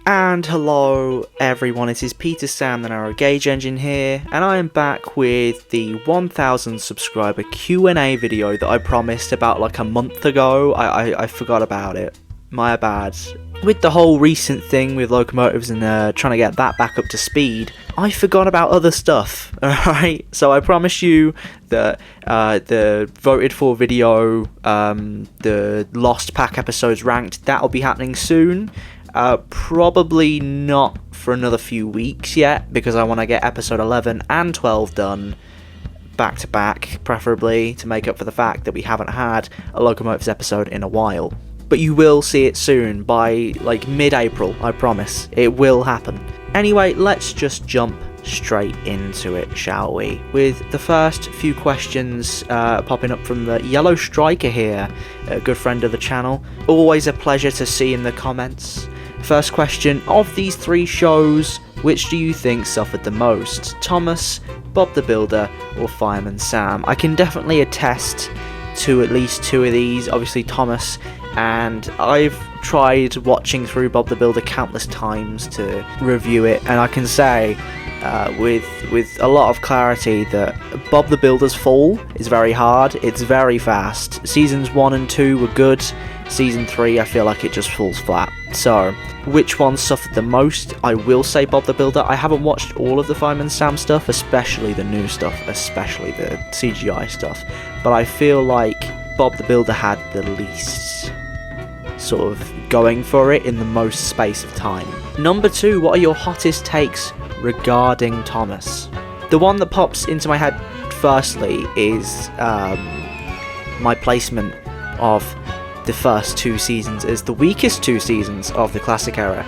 And hello everyone, it is Peter Sam the Narrow Gauge Engine here, and I am back with the 1000 subscriber Q&A video that I promised about like a month ago. I forgot about it, my bad. With the whole recent thing with locomotives and trying to get that back up to speed, I forgot about other stuff, alright? So I promise you that the voted for video, the Lost Pack episodes ranked, that'll be happening soon. Probably not for another few weeks yet, because I want to get episode 11 and 12 done back to back, preferably, to make up for the fact that we haven't had a Locomotives episode in a while. But you will see it soon, by like mid-April, I promise. It will happen. Anyway, let's just jump straight into it, shall we? With the first few questions popping up from the Yellow Striker here, a good friend of the channel. Always a pleasure to see in the comments. First question, of these three shows, which do you think suffered the most? Thomas, Bob the Builder, or Fireman Sam? I can definitely attest to at least two of these, obviously Thomas, and I've tried watching through Bob the Builder countless times to review it, and I can say with a lot of clarity that Bob the Builder's fall is very hard, it's very fast. Seasons 1 and 2 were good, Season 3 I feel like it just falls flat. So, which one suffered the most? I will say Bob the Builder. I haven't watched all of the Fireman Sam stuff, especially the new stuff, especially the CGI stuff, but I feel like Bob the Builder had the least sort of going for it in the most space of time. Number 2, what are your hottest takes regarding Thomas? The one that pops into my head firstly is my placement of the first 2 seasons as the weakest 2 seasons of the classic era,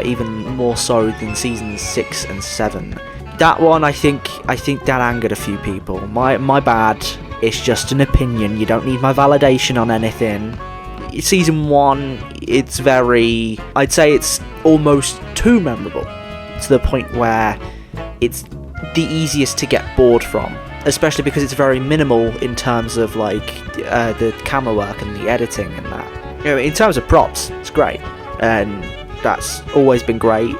even more so than seasons 6 and 7. That one, I think that angered a few people. My bad. It's just an opinion. You don't need my validation on anything. Season 1, it's very, I'd say it's almost too memorable, to the point where it's the easiest to get bored from, especially because it's very minimal in terms of like the camera work and the editing and that. You know, in terms of props, it's great, and that's always been great,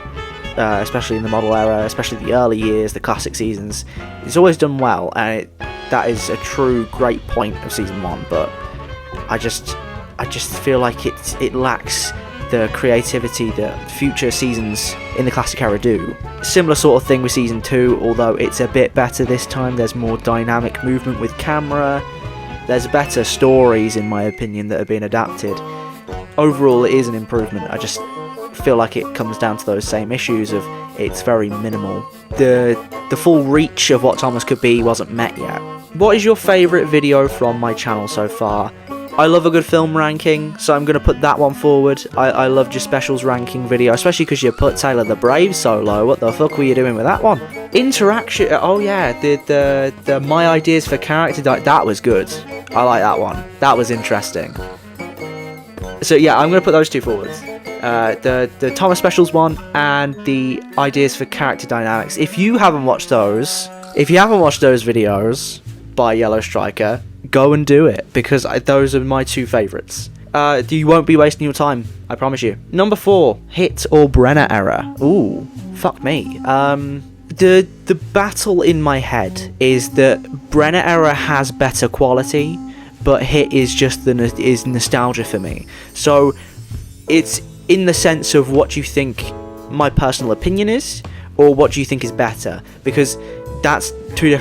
especially in the model era, especially the early years, the classic seasons. It's always done well, and that is a true great point of season 1. But I just feel like it lacks the creativity that future seasons in the classic era do. Similar sort of thing with season 2, although it's a bit better this time. There's more dynamic movement with camera. There's better stories, in my opinion, that are being adapted. Overall, it is an improvement. I just feel like it comes down to those same issues of it's very minimal. The full reach of what Thomas could be wasn't met yet. What is your favourite video from my channel so far? I love a good film ranking, so I'm going to put that one forward. I loved your specials ranking video, especially because you put Taylor the Brave so low. What the fuck were you doing with that one? Interaction, oh yeah, the my ideas for character, that was good. I like that one. That was interesting. So yeah, I'm going to put those two forwards. The Thomas specials one and the ideas for character dynamics. If you haven't watched those videos by Yellow Striker, go and do it, because those are my 2 favourites. You won't be wasting your time, I promise you. Number 4, Hit or Brenner era. Ooh, fuck me. The battle in my head is that Brenner era has better quality, but Hit is just is nostalgia for me. So it's in the sense of what you think my personal opinion is, or what do you think is better, because that's 2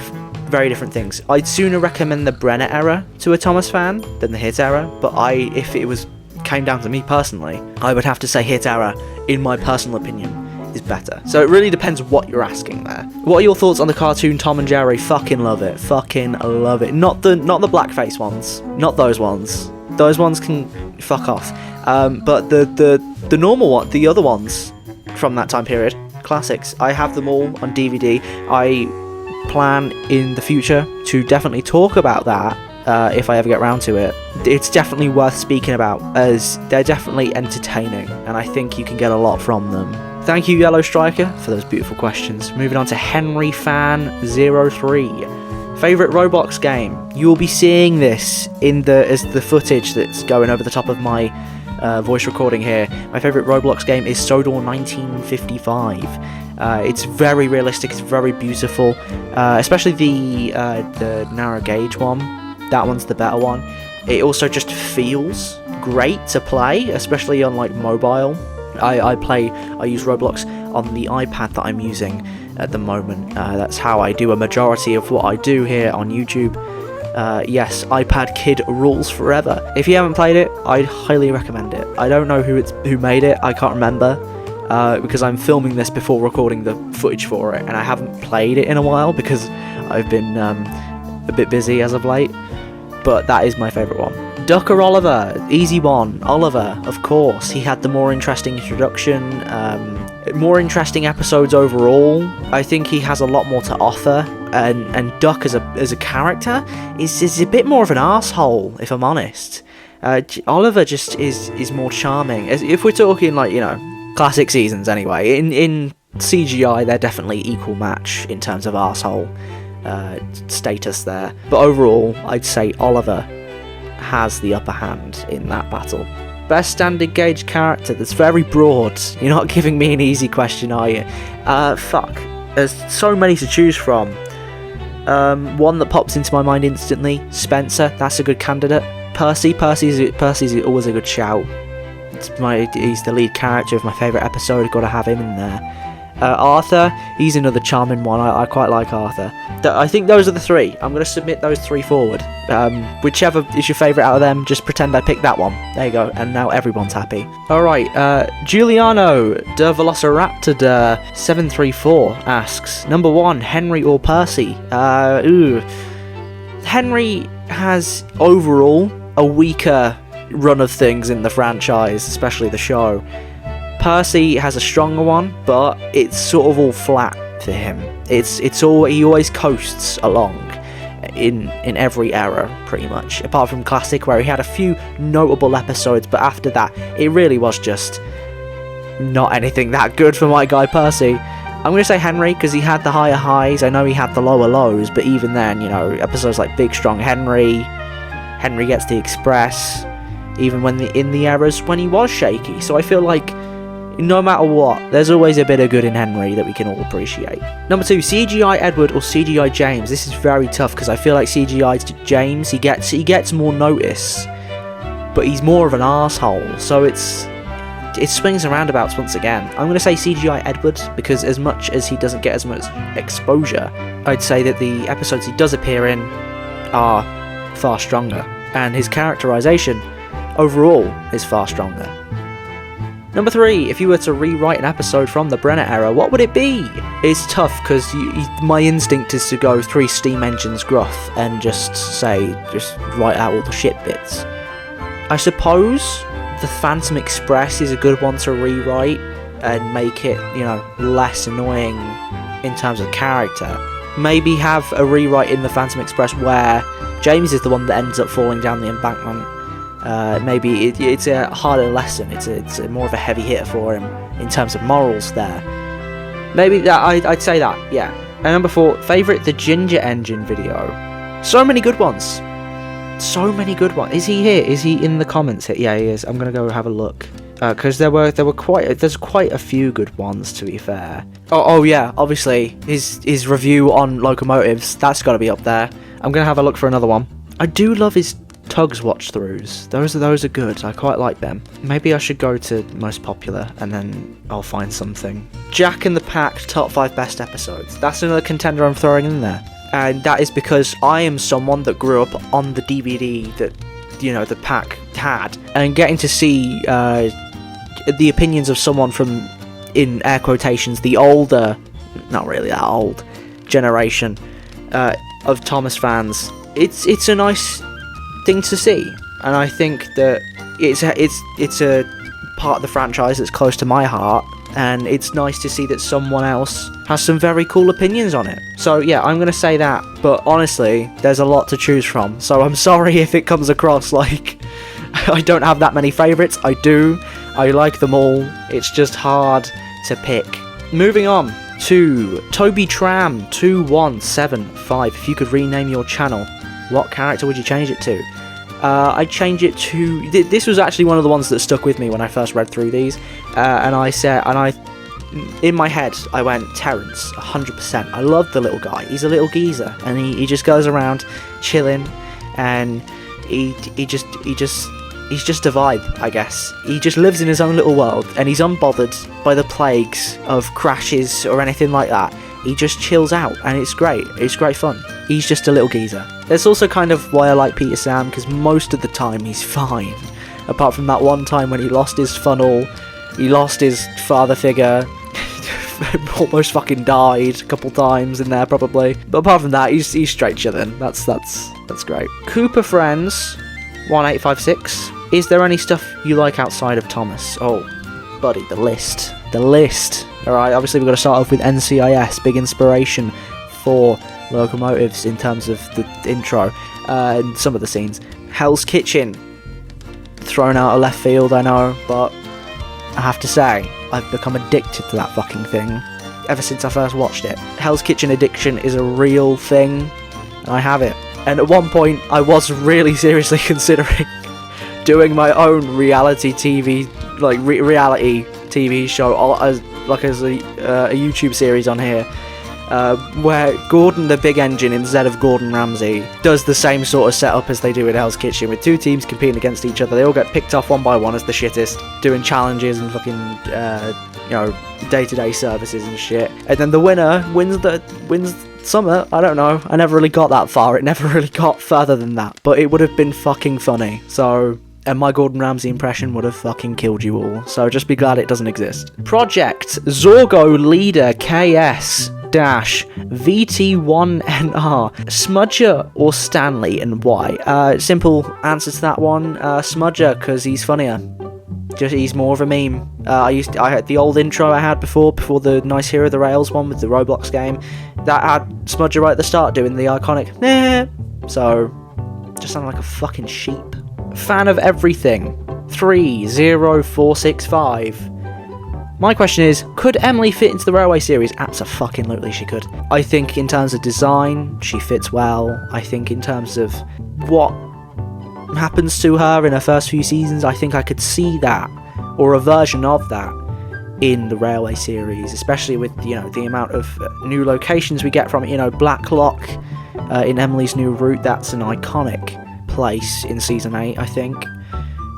very different things. I'd sooner recommend the Brenner era to a Thomas fan than the Hit era, but if it came down to me personally, I would have to say Hit era, in my personal opinion, is better. So it really depends what you're asking there. What are your thoughts on the cartoon Tom and Jerry? Fucking love it. Fucking love it. Not the blackface ones. Not those ones. Those ones can fuck off. But the normal one, the other ones from that time period, classics. I have them all on DVD. I plan in the future to definitely talk about that if I ever get around to it. It's definitely worth speaking about, as they're definitely entertaining, and I think you can get a lot from them. Thank you, Yellow Striker, for those beautiful questions. Moving on to Henry Fan 03. Favourite Roblox game? You will be seeing this as the footage that's going over the top of my voice recording here. My favourite Roblox game is Sodor 1955. It's very realistic, it's very beautiful, especially the narrow gauge one. That one's the better one. It also just feels great to play, especially on like mobile. I use Roblox on the iPad that I'm using at the moment. That's how I do a majority of what I do here on YouTube. Yes, iPad Kid rules forever. If you haven't played it, I'd highly recommend it. I don't know who made it, I can't remember, because I'm filming this before recording the footage for it, and I haven't played it in a while because I've been a bit busy as of late. But that is my favourite one. Duck or Oliver? Easy one. Oliver, of course. He had the more interesting introduction, more interesting episodes overall. I think he has a lot more to offer, and Duck as a character is a bit more of an arsehole, if I'm honest. Oliver just is more charming. If we're talking like, you know, classic seasons anyway, in CGI they're definitely equal match in terms of arsehole status there. But overall, I'd say Oliver has the upper hand in that battle. Best standard gauge character? That's very broad. You're not giving me an easy question, are you? Fuck. There's so many to choose from. One that pops into my mind instantly, Spencer. That's a good candidate. Percy's always a good shout. He's the lead character of my favourite episode. Got to have him in there. Arthur, he's another charming one. I quite like Arthur. I think those are the three. I'm going to submit those three forward. Whichever is your favourite out of them, just pretend I picked that one. There you go, and now everyone's happy. Alright, Giuliano de Velociraptor 734 asks, number 1, Henry or Percy? Henry has overall a weaker run of things in the franchise, especially the show. Percy has a stronger one, but it's sort of all flat for him. It's all, he always coasts along in every era, pretty much, apart from Classic, where he had a few notable episodes, but after that it really was just not anything that good for my guy Percy. I'm going to say Henry, because he had the higher highs. I know he had the lower lows, but even then, you know, episodes like Big Strong Henry Gets the Express, even when in the eras when he was shaky. So I feel like no matter what, there's always a bit of good in Henry that we can all appreciate. Number 2, CGI Edward or CGI James? This is very tough because I feel like CGI James, he gets more notice, but he's more of an arsehole. So it swings and roundabouts once again. I'm going to say CGI Edward because as much as he doesn't get as much exposure, I'd say that the episodes he does appear in are far stronger, and his characterization overall is far stronger. Number 3, if you were to rewrite an episode from the Brenner era, what would it be? It's tough because my instinct is to go 3 steam engines gruff and just write out all the shit bits. I suppose the Phantom Express is a good one to rewrite and make it, you know, less annoying in terms of character. Maybe have a rewrite in the Phantom Express where James is the one that ends up falling down the embankment. Maybe it's a harder lesson. It's more of a heavy hitter for him in terms of morals there. Maybe that I'd say that, yeah. And number 4, favourite the Ginger Engine video. So many good ones. So many good ones. Is he here? Is he in the comments here? Yeah, he is. I'm gonna go have a look. Because there's quite a few good ones, to be fair. Oh yeah, obviously his review on locomotives, that's got to be up there. I'm gonna have a look for another one. I do love his Tugs watch throughs. Those are good. I quite like them. Maybe I should go to most popular and then I'll find something. Jack and the Pack top 5 best episodes. That's another contender I'm throwing in there, and that is because I am someone that grew up on the DVD that, you know, the Pack had, and getting to see the opinions of someone from, in air quotations, the older, not really that old, generation of Thomas fans. It's a nice thing to see, and I think that it's a part of the franchise that's close to my heart, and it's nice to see that someone else has some very cool opinions on it. So yeah, I'm gonna say that, but honestly, there's a lot to choose from, so I'm sorry if it comes across like I don't have that many favourites. I do. I like them all. It's just hard to pick. Moving on to Toby Tram 2175. If you could rename your channel, what character would you change it to? I change it to... This was actually one of the ones that stuck with me when I first read through these. In my head, I went, Terrence, 100%. I love the little guy. He's a little geezer. And he just goes around chilling. And he's just a vibe, I guess. He just lives in his own little world. And he's unbothered by the plagues of crashes or anything like that. He just chills out, and it's great. It's great fun. He's just a little geezer. That's also kind of why I like Peter Sam, because most of the time he's fine. Apart from that one time when he lost his funnel, he lost his father figure, almost fucking died a couple times in there probably. But apart from that, he's straight chilling. That's great. Cooper Friends 1856. Is there any stuff you like outside of Thomas? Oh, buddy, the list. Alright, obviously we've got to start off with NCIS, big inspiration for locomotives in terms of the intro and some of the scenes. Hell's Kitchen, thrown out of left field, I know, but I have to say, I've become addicted to that fucking thing ever since I first watched it. Hell's Kitchen addiction is a real thing, and I have it. And at one point, I was really seriously considering doing my own reality TV, like reality TV show, as a YouTube series on here, where Gordon the Big Engine, instead of Gordon Ramsay, does the same sort of setup as they do in Hell's Kitchen, with two teams competing against each other. They all get picked off one by one as the shittest, doing challenges and fucking day-to-day services and shit. And then the winner wins Summit. I don't know. I never really got that far. It never really got further than that. But it would have been fucking funny. So... And my Gordon Ramsay impression would have fucking killed you all. So just be glad it doesn't exist. Project Zorgo Leader KS VT1NR. Smudger or Stanley, and why? Simple answer to that one. Smudger, because he's funnier. Just he's more of a meme. I had the old intro I had before the Nice Hero the Rails one with the Roblox game. That had Smudger right at the start doing the iconic So just sounded like a fucking sheep. Fan of everything 30465. My question is, could Emily fit into the Railway series? Abso-fucking-lutely she could. I think in terms of design, she fits well. I think in terms of what happens to her in her first few seasons, I think I could see that, or a version of that, in the Railway series, especially with, the amount of new locations we get from it. Blacklock in Emily's New Route, that's an iconic place in season 8, I think.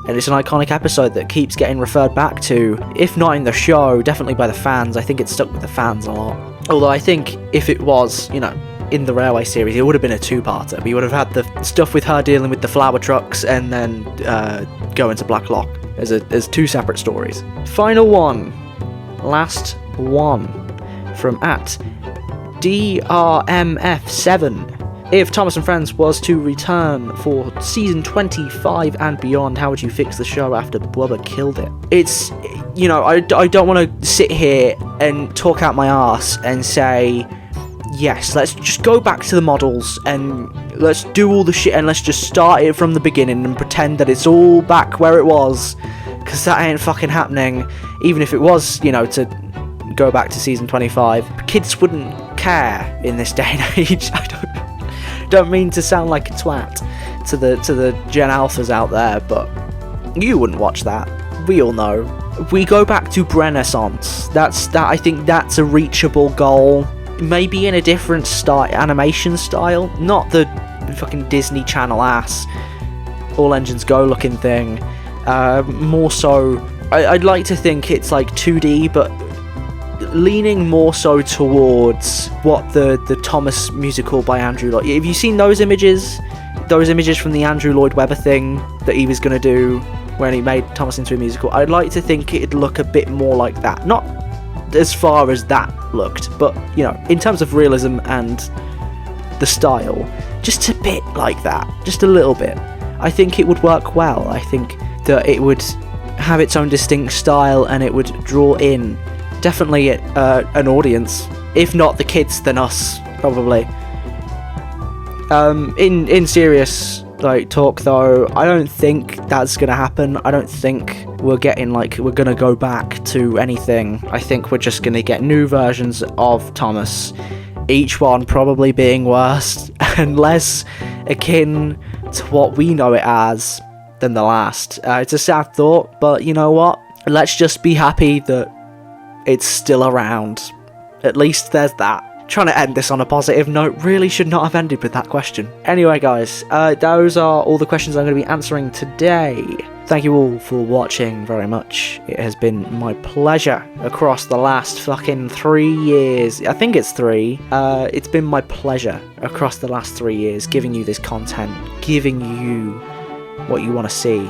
And it's an iconic episode that keeps getting referred back to, if not in the show, definitely by the fans. I think it stuck with the fans a lot. Although I think if it was, in the Railway series, it would have been a two-parter. We would have had the stuff with her dealing with the flour trucks and then going to Blacklock as two separate stories. Final one. Last one. From @DRMF7. If Thomas and Friends was to return for season 25 and beyond, how would you fix the show after Bubba killed it? It's, I don't want to sit here and talk out my arse and say, yes, let's just go back to the models and let's do all the shit and let's just start it from the beginning and pretend that it's all back where it was, because that ain't fucking happening. Even if it was, to go back to season 25, kids wouldn't care in this day and age. I don't mean to sound like a twat to the Gen Alphas out there, but you wouldn't watch that. We all know. We go back to Renaissance. I think that's a reachable goal. Maybe in a different animation style, not the fucking Disney Channel ass all engines go looking thing. More so, I'd like to think it's like 2D, but leaning more so towards what the Thomas musical by Andrew Lloyd. Have you seen those images? Those images from the Andrew Lloyd Webber thing that he was going to do when he made Thomas into a musical? I'd like to think it'd look a bit more like that. Not as far as that looked, but, in terms of realism and the style, just a bit like that. Just a little bit. I think it would work well. I think that it would have its own distinct style and it would draw in definitely an audience, if not the kids, then us, probably. In serious talk though, I don't think that's gonna happen. I don't think we're gonna go back to anything. I think we're just gonna get new versions of Thomas, each one probably being worse and less akin to what we know it as than the last. It's a sad thought, but you know what? Let's just be happy that it's still around. At least there's that. Trying to end this on a positive note, really should not have ended with that question. Anyway guys, those are all the questions I'm going to be answering today. Thank you all for watching very much. It has been my pleasure across the last fucking 3 years. I think it's 3. It's been my pleasure across the last 3 years giving you this content, giving you what you want to see.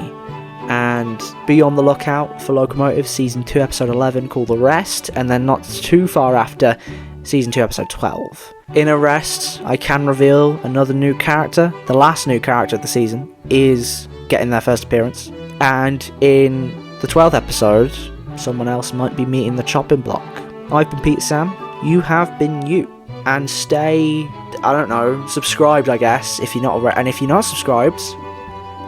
And be on the lookout for Locomotive Season 2 Episode 11 called Arrest, and then not too far after Season 2 Episode 12. In Arrest, I can reveal another new character. The last new character of the season is getting their first appearance. And in the 12th episode, someone else might be meeting the chopping block. I've been Peter Sam, you have been you. And stay, I don't know, subscribed I guess, if you're not already. And if you're not subscribed,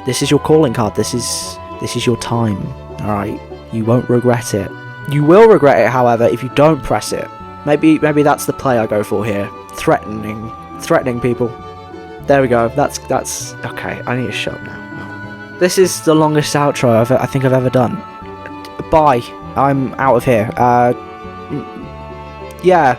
this is your calling card, this is your time, alright? You won't regret it. You will regret it, however, if you don't press it. Maybe that's the play I go for here. Threatening people. There we go. That's okay. I need to shut up now. This is the longest outro I think I've ever done. Bye. I'm out of here. Yeah.